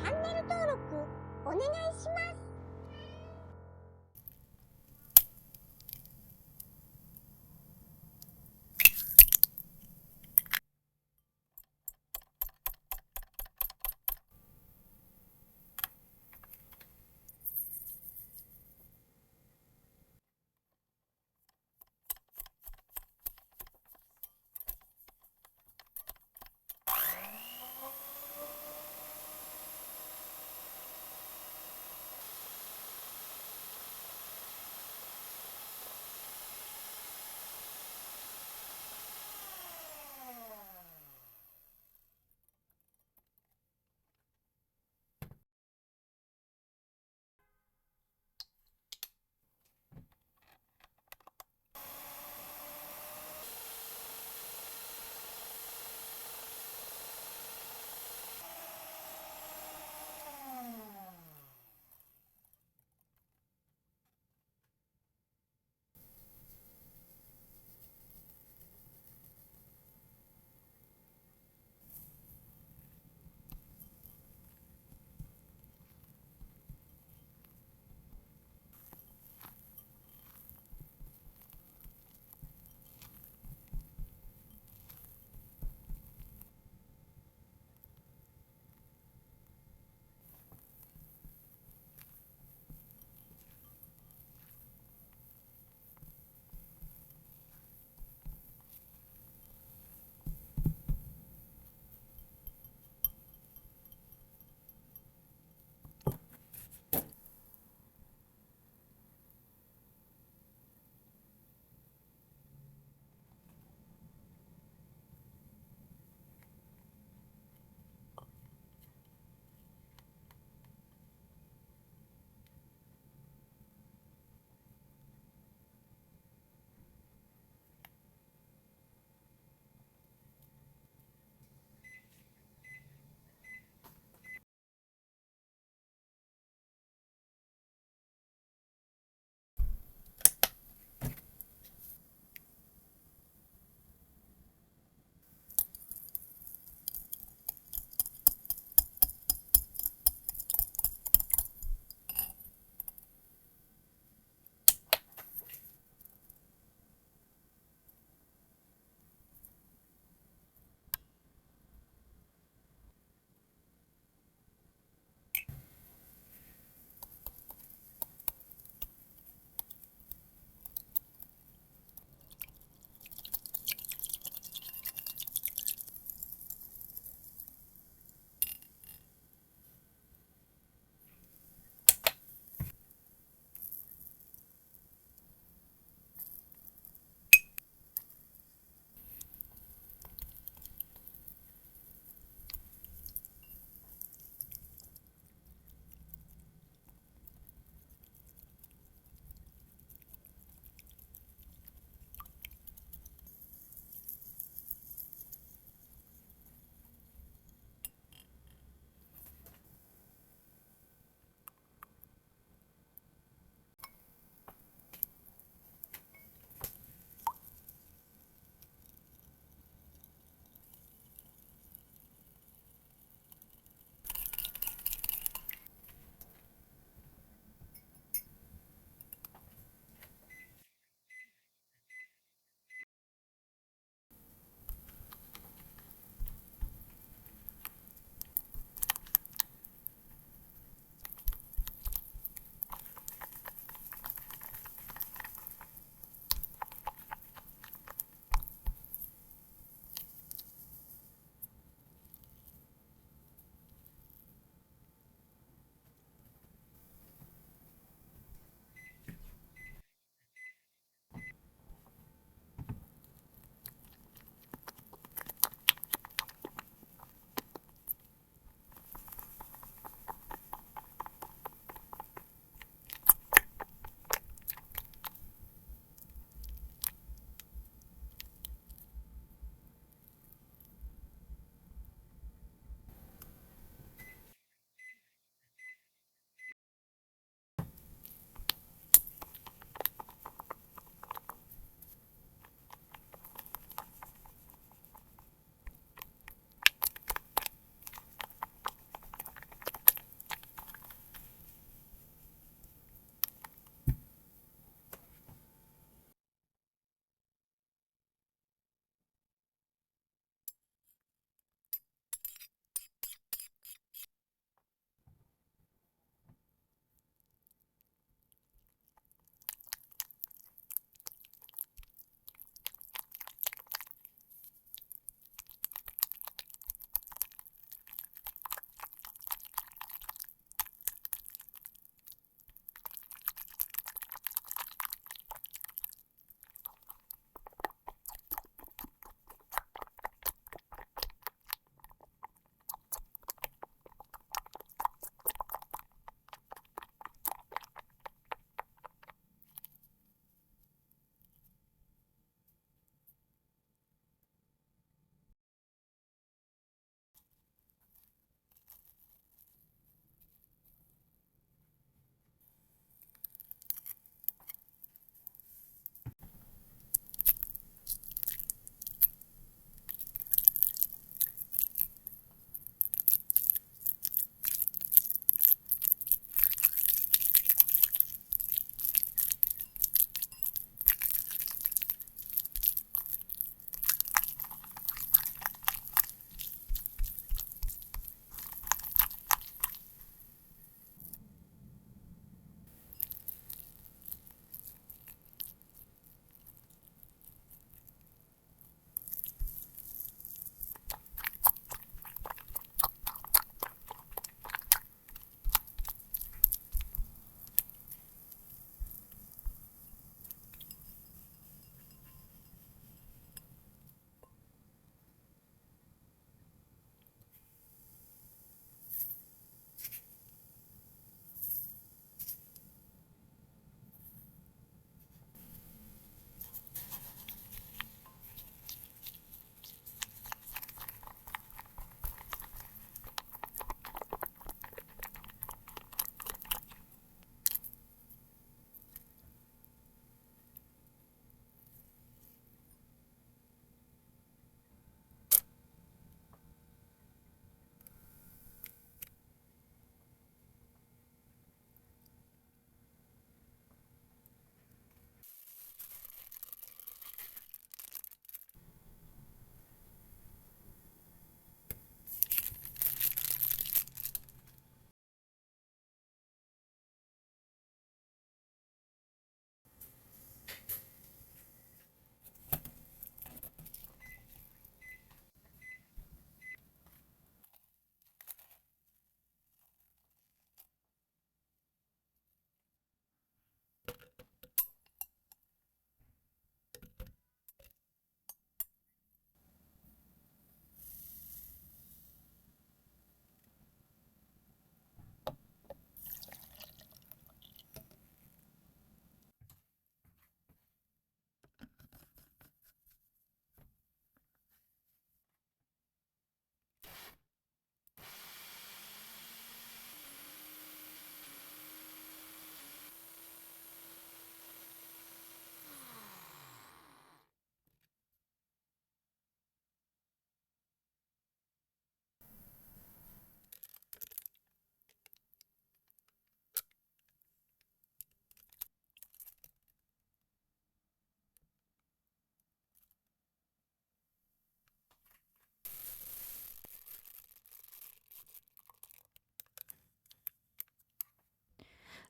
ャンネル登録お願いします。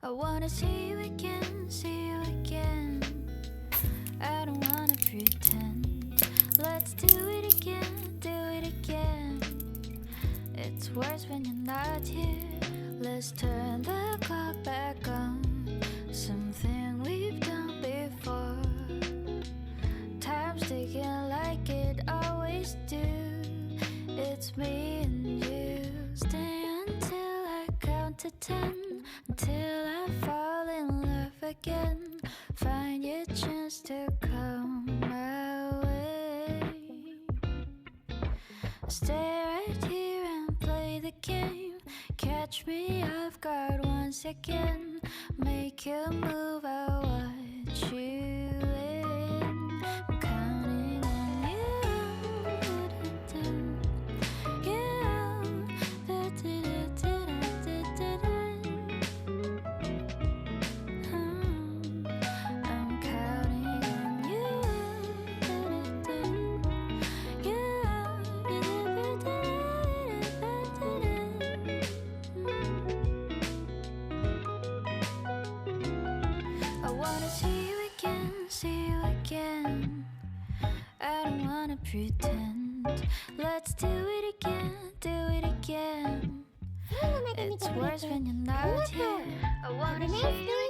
I wanna see you again, see you again. I don't wanna pretend. Let's do it again, do it again. It's worse when you're not here. Let's turn the clock back on. Something we've done before. Time's ticking like it always do. It's me and you. Stay until I count to 10. Until I fall in love again. Find your chance to come my way. Stay right here and play the game. Catch me off guard once again. Make you move, I watch you in. I'm counting on you. I'm counting on you. I wanna see you again, see you again. I don't wanna pretend. Let's do it again, do it again. It's worse when you're not here. I wanna see you